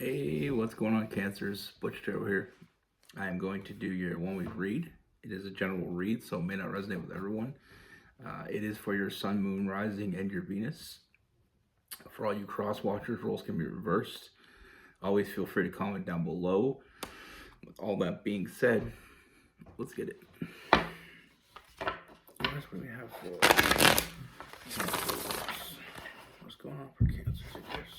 Hey, what's going on, Cancers? Butch here. I am going to do your 1 week read. It is a general read, so it may not resonate with everyone. It is for your sun, moon, rising, and your Venus. For all you cross watchers, roles can be reversed. Always feel free to comment down below. With all that being said, let's get it. What do we have for Cancers? What's going on for Cancers, I guess?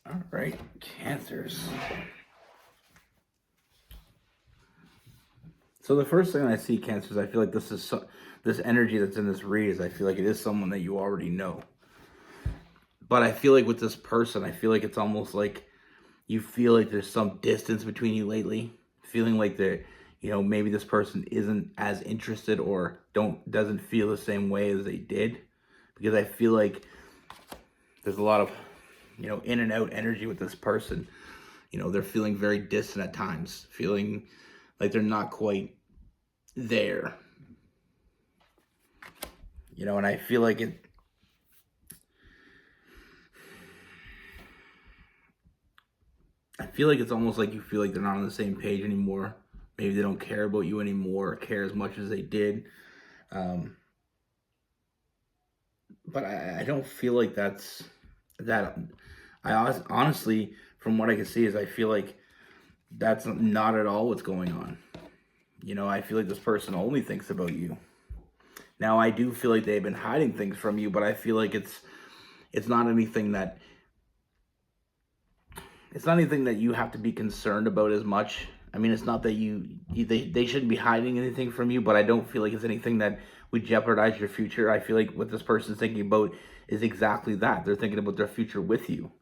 All right, Cancers. So the first thing I see, Cancers, I feel like this energy that's in this read is I feel like it is someone that you already know. But I feel like with this person, I feel like it's almost like you feel like there's some distance between you lately, feeling like maybe this person isn't as interested or doesn't feel the same way as they did, because I feel like there's a lot of in and out energy with this person. They're feeling very distant at times, feeling like they're not quite there. And I feel like it's almost like you feel like they're not on the same page anymore. Maybe they don't care about you anymore or care as much as they did. But I don't feel like that's that. Honestly, from what I can see, is I feel like that's not at all what's going on. I feel like this person only thinks about you. Now, I do feel like they've been hiding things from you, but I feel like it's not anything that you have to be concerned about as much. I mean, it's not that they shouldn't be hiding anything from you, but I don't feel like it's anything that would jeopardize your future. I feel like what this person's thinking about is exactly that. They're thinking about their future with you.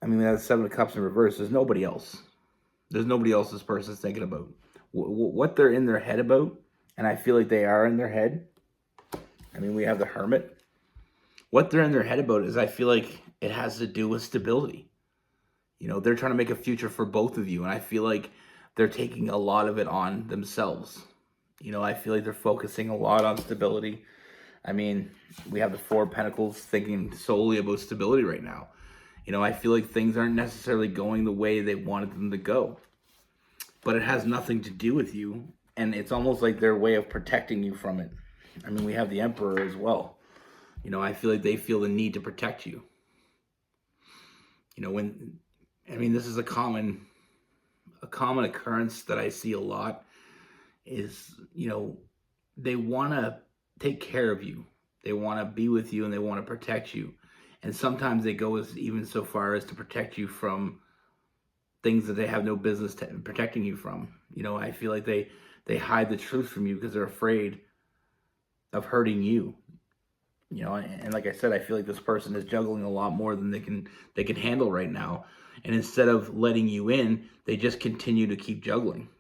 We have the Seven of Cups in reverse. There's nobody else. There's nobody else this person's thinking about. What they're in their head about, and I feel like they are in their head. We have the Hermit. What they're in their head about is, I feel like it has to do with stability. They're trying to make a future for both of you, and I feel like they're taking a lot of it on themselves. I feel like they're focusing a lot on stability. We have the Four of Pentacles, thinking solely about stability right now. I feel like things aren't necessarily going the way they wanted them to go, but it has nothing to do with you, and it's almost like their way of protecting you from it. We have the Emperor as well. I feel like they feel the need to protect you. This is a common occurrence that I see a lot is, they want to take care of you. They want to be with you and they want to protect you. And sometimes they go even so far as to protect you from things that they have no business protecting you from. I feel like they hide the truth from you because they're afraid of hurting you. And like I said, I feel like this person is juggling a lot more than they can handle right now. And instead of letting you in, they just continue to keep juggling.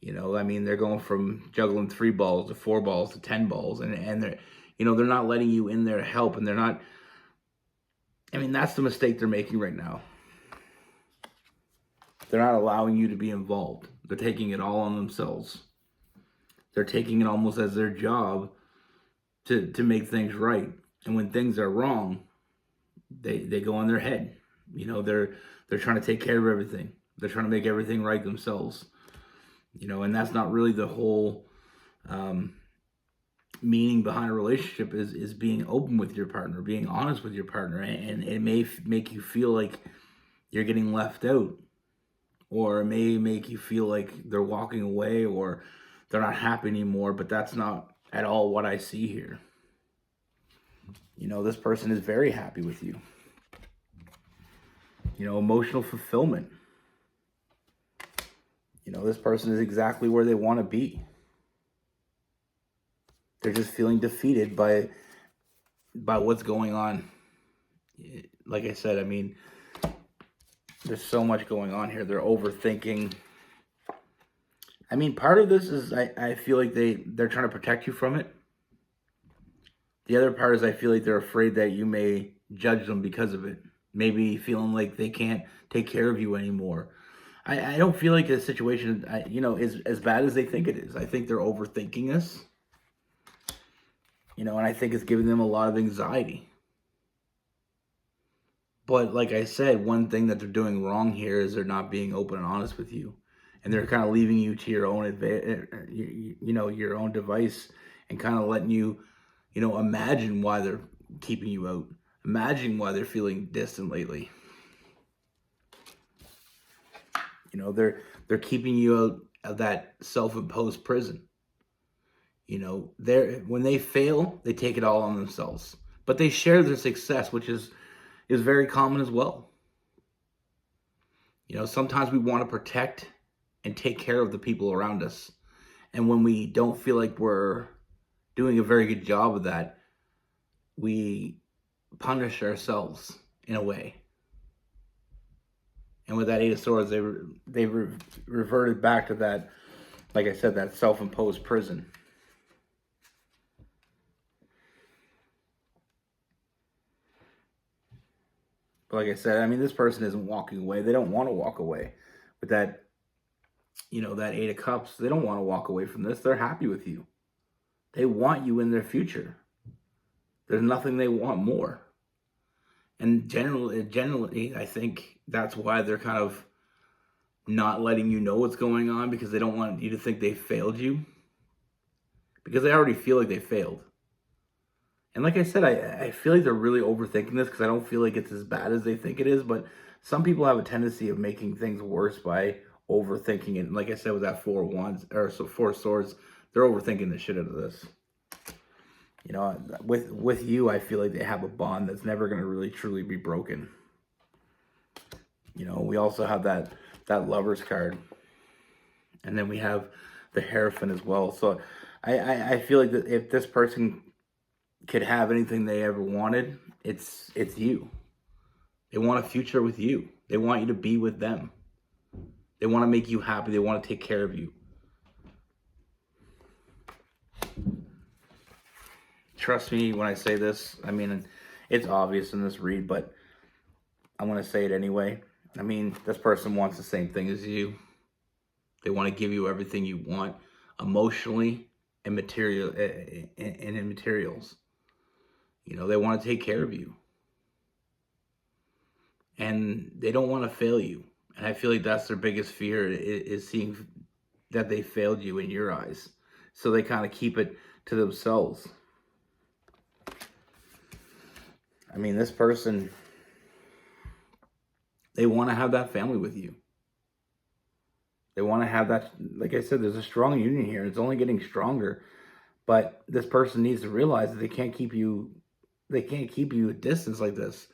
They're going from juggling 3 balls to 4 balls to 10 balls, and they're not letting you in there to help, and they're not. That's the mistake they're making right now. They're not allowing you to be involved. They're taking it all on themselves. They're taking it almost as their job to make things right. And when things are wrong, they go on their head. They're trying to take care of everything. They're trying to make everything right themselves. And that's not really the whole meaning behind a relationship is being open with your partner, being honest with your partner. And it may make you feel like you're getting left out, or it may make you feel like they're walking away, or they're not happy anymore, but that's not at all what I see here. This person is very happy with you. Emotional fulfillment. This person is exactly where they want to be. They're just feeling defeated by what's going on. Like I said, there's so much going on here. They're overthinking. Part of this is I feel like they're trying to protect you from it. The other part is I feel like they're afraid that you may judge them because of it. Maybe feeling like they can't take care of you anymore. I don't feel like the situation, is as bad as they think it is. I think they're overthinking this. And I think it's giving them a lot of anxiety. But like I said, one thing that they're doing wrong here is they're not being open and honest with you. And they're kind of leaving you to your own, your own device, and kind of letting you, imagine why they're keeping you out. Imagine why they're feeling distant lately. They're keeping you out of that self-imposed prison. When they fail, they take it all on themselves. But they share their success, which is very common as well. Sometimes we want to protect and take care of the people around us. And when we don't feel like we're doing a very good job of that, we punish ourselves in a way. And with that Eight of Swords, they reverted back to that, like I said, that self-imposed prison. But like I said, this person isn't walking away. They don't want to walk away. With that, that Eight of Cups, they don't want to walk away from this. They're happy with you. They want you in their future. There's nothing they want more. And generally, I think that's why they're kind of not letting you know what's going on, because they don't want you to think they failed you. Because they already feel like they failed. And like I said, I feel like they're really overthinking this, because I don't feel like it's as bad as they think it is. But some people have a tendency of making things worse by overthinking it. And like I said, with that Four Swords, they're overthinking the shit out of this. With you, I feel like they have a bond that's never going to really truly be broken. We also have that Lover's card. And then we have the Hierophant as well. So I feel like that if this person could have anything they ever wanted, it's you. They want a future with you. They want you to be with them. They want to make you happy. They want to take care of you. Trust me when I say this. It's obvious in this read, but I'm going to say it anyway. This person wants the same thing as you. They want to give you everything you want, emotionally and in materials. They want to take care of you. And they don't want to fail you. And I feel like that's their biggest fear, is seeing that they failed you in your eyes. So they kind of keep it to themselves. This person, they want to have that family with you. They want to have that, like I said, there's a strong union here. It's only getting stronger. But this person needs to realize that they can't keep you at distance like this.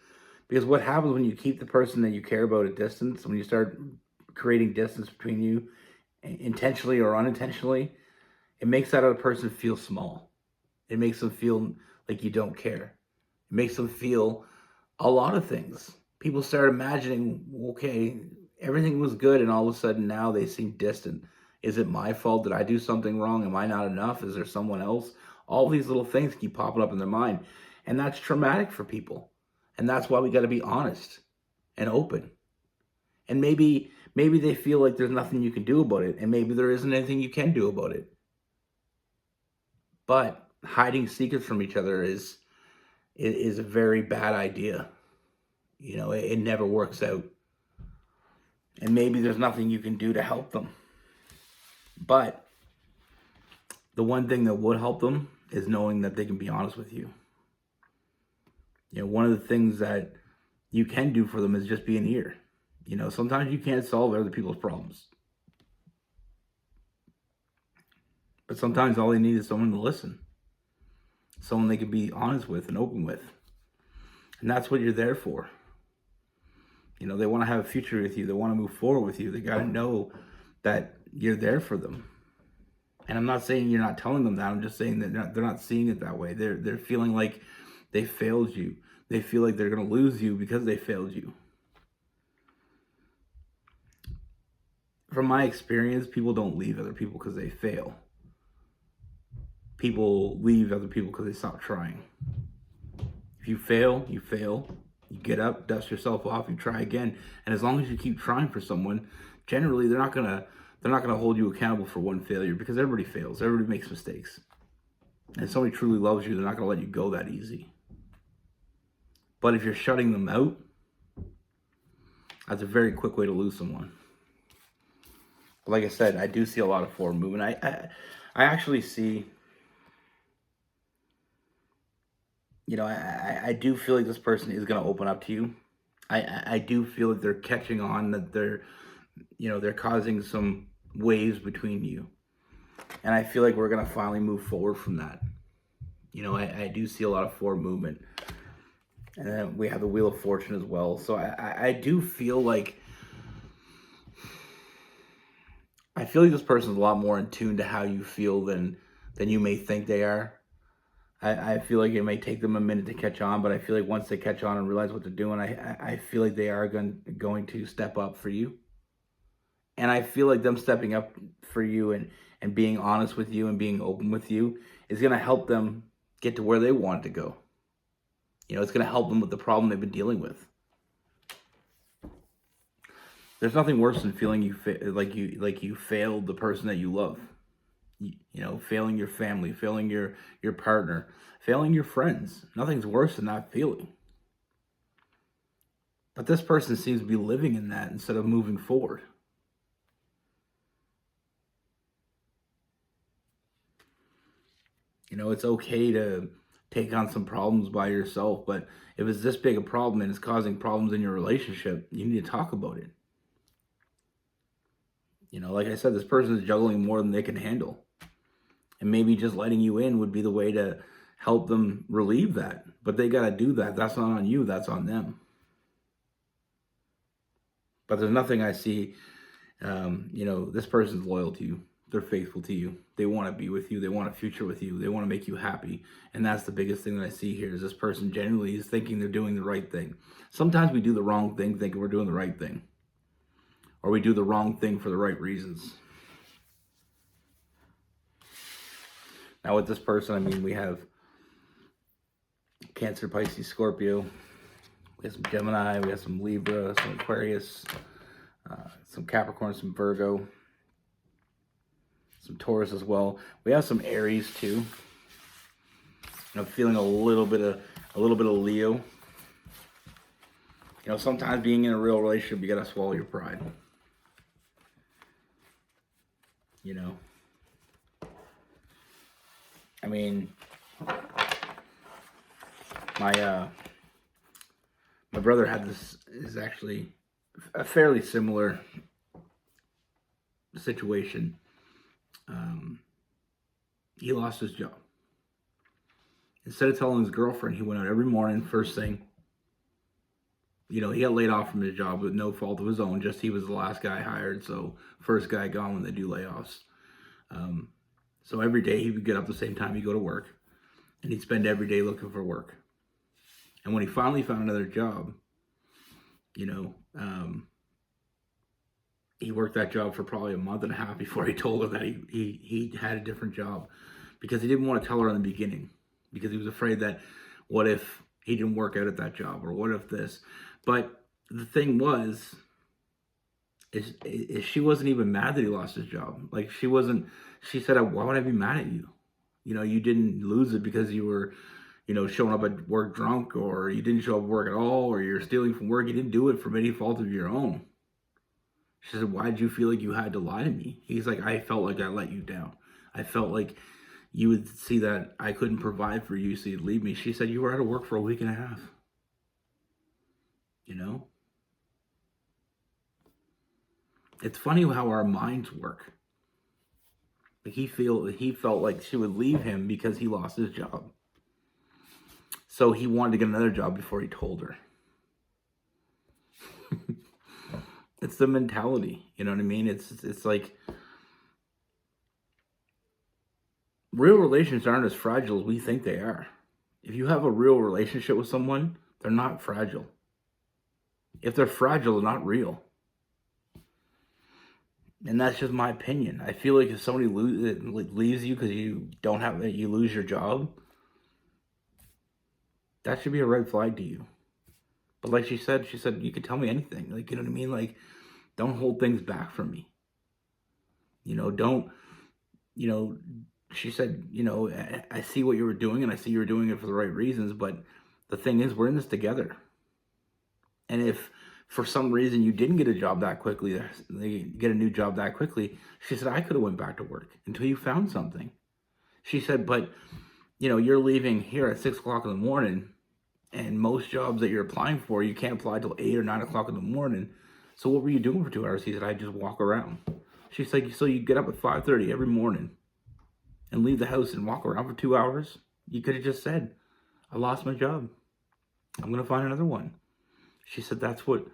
Because what happens when you keep the person that you care about at distance, when you start creating distance between you, intentionally or unintentionally, it makes that other person feel small. It makes them feel like you don't care. It makes them feel a lot of things. People start imagining, okay, everything was good, and all of a sudden now they seem distant. Is it my fault? Did I do something wrong? Am I not enough? Is there someone else? All these little things keep popping up in their mind. And that's traumatic for people. And that's why we got to be honest and open. And maybe they feel like there's nothing you can do about it. And maybe there isn't anything you can do about it. But hiding secrets from each other is a very bad idea. It never works out. And maybe there's nothing you can do to help them. But the one thing that would help them is knowing that they can be honest with you. One of the things that you can do for them is just be an ear. Sometimes you can't solve other people's problems. But sometimes all they need is someone to listen, someone they can be honest with and open with. And that's what you're there for. You know, they want to have a future with you. They want to move forward with you. They got to know that you're there for them. And I'm not saying you're not telling them that. I'm just saying that they're not seeing it that way. They're feeling like they failed you. They feel like they're going to lose you because they failed you. From my experience, people don't leave other people because they fail. People leave other people because they stop trying. If you fail, you fail. You get up, dust yourself off, you try again. And as long as you keep trying for someone, generally they're not gonna hold you accountable for one failure, because everybody fails. Everybody makes mistakes. And if somebody truly loves you, they're not gonna let you go that easy. But if you're shutting them out, that's a very quick way to lose someone. But like I said, I do see a lot of forward movement. I actually see, you know, I do feel like this person is going to open up to you. I do feel like they're catching on, that they're causing some waves between you. And I feel like we're going to finally move forward from that. You know, I do see a lot of forward movement. And then we have the Wheel of Fortune as well. So I do feel like, this person's a lot more in tune to how you feel than you may think they are. I feel like it may take them a minute to catch on, but I feel like once they catch on and realize what they're doing, I feel like they are going to step up for you. And I feel like them stepping up for you and being honest with you and being open with you is going to help them get to where they want to go. You know, it's going to help them with the problem they've been dealing with. There's nothing worse than feeling like you failed the person that you love. You know, failing your family, failing your partner, failing your friends. Nothing's worse than that feeling. But this person seems to be living in that instead of moving forward. You know, it's okay to take on some problems by yourself, but if it's this big a problem and it's causing problems in your relationship, you need to talk about it. You know, like I said, this person is juggling more than they can handle. And maybe just letting you in would be the way to help them relieve that. But they got to do that. That's not on you. That's on them. But there's nothing I see. You know, this person's loyal to you. They're faithful to you. They want to be with you. They want a future with you. They want to make you happy. And that's the biggest thing that I see here, is this person genuinely is thinking they're doing the right thing. Sometimes we do the wrong thing thinking we're doing the right thing. Or we do the wrong thing for the right reasons. Now with this person, I mean, we have Cancer, Pisces, Scorpio. We have some Gemini. We have some Libra, some Aquarius, some Capricorn, some Virgo, some Taurus as well. We have some Aries too. I'm feeling a little bit of Leo. You know, sometimes being in a real relationship, you gotta swallow your pride. You know, I mean, my brother had this, is actually a fairly similar situation. He lost his job. Instead of telling his girlfriend, he went out every morning, first thing. You know, he got laid off from his job with no fault of his own, just he was the last guy hired, so first guy gone when they do layoffs. So every day he would get up the same time he'd go to work, and he'd spend every day looking for work. And when he finally found another job, you know, he worked that job for probably a month and a half before he told her that he had a different job, because he didn't want to tell her in the beginning, because he was afraid that what if he didn't work out at that job, or what if this. But the thing was, is she wasn't even mad that he lost his job. Like, she said, why would I be mad at you? You know, you didn't lose it because you were, you know, showing up at work drunk, or you didn't show up at work at all, or you're stealing from work. You didn't do it from any fault of your own. She said, why did you feel like you had to lie to me? He's like, I felt like I let you down. I felt like you would see that I couldn't provide for you, so you'd leave me. She said, you were out of work for a week and a half. You know? It's funny how our minds work. Like he felt like she would leave him because he lost his job. So he wanted to get another job before he told her. It's the mentality, you know what I mean? It's like real relationships aren't as fragile as we think they are. If you have a real relationship with someone, they're not fragile. If they're fragile, they're not real. And that's just my opinion. I feel like if somebody leaves you because you lose your job, that should be a red flag to you. But like she said, you could tell me anything. Like, you know what I mean? Like, don't hold things back from me. Don't, she said, I see what you were doing and I see you were doing it for the right reasons. But the thing is, we're in this together. And if for some reason you didn't get a job that quickly, get a new job that quickly, she said, I could have went back to work until you found something. She said, but, you're leaving here at 6 o'clock in the morning, and most jobs that you're applying for, you can't apply till 8 or 9 o'clock in the morning. So what were you doing for 2 hours? He said, I just walk around. She's like, so you get up at 5:30 every morning and leave the house and walk around for 2 hours? You could have just said, I lost my job. I'm going to find another one. She said, that's what,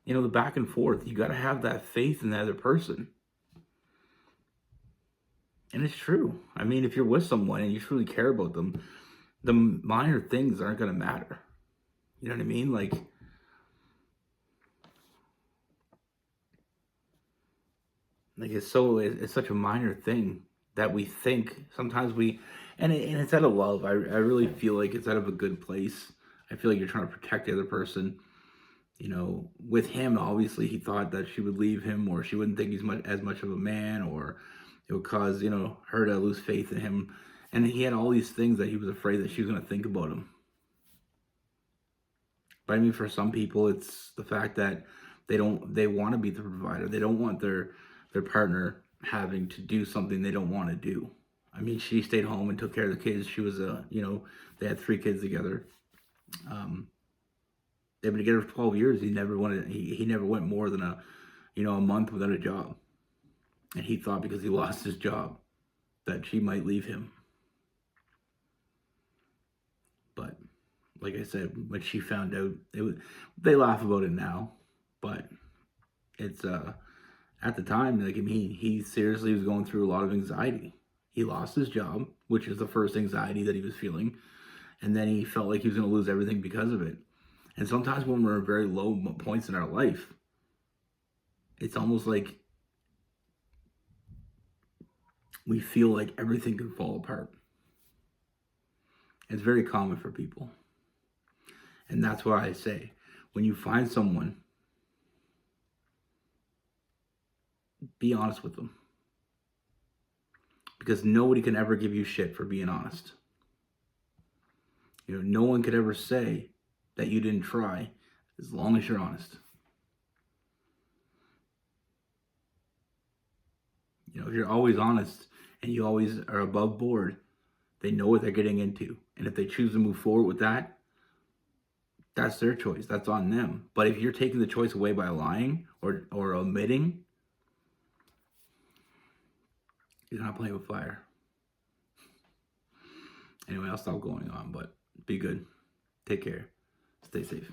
the back and forth. You got to have that faith in the other person. And it's true. I mean, if you're with someone and you truly care about them, the minor things aren't going to matter. You know what I mean? Like it's such a minor thing that we think sometimes and it's out of love. I really feel like it's out of a good place. I feel like you're trying to protect the other person. With him, obviously he thought that she would leave him, or she wouldn't think he's as much of a man, or it would cause, her to lose faith in him. And he had all these things that he was afraid that she was going to think about him. But I mean, for some people, it's the fact that they want to be the provider. They don't want their partner having to do something they don't want to do. I mean, she stayed home and took care of the kids. She was they had 3 kids together. They've been together for 12 years. He never went more than a month without a job. And he thought because he lost his job that she might leave him. But like I said, when she found out, they laugh about it now, but it's at the time, like, I mean, he seriously was going through a lot of anxiety. He lost his job, which is the first anxiety that he was feeling, and then he felt like he was going to lose everything because of it. And sometimes when we're at very low points in our life, it's almost like we feel like everything can fall apart. It's very common for people. And that's why I say, when you find someone, be honest with them. Because nobody can ever give you shit for being honest. No one could ever say that you didn't try as long as you're honest. If you're always honest and you always are above board, they know what they're getting into. And if they choose to move forward with that, that's their choice. That's on them. But if you're taking the choice away by lying or omitting, you're not playing with fire. Anyway, I'll stop going on, but be good. Take care. Stay safe.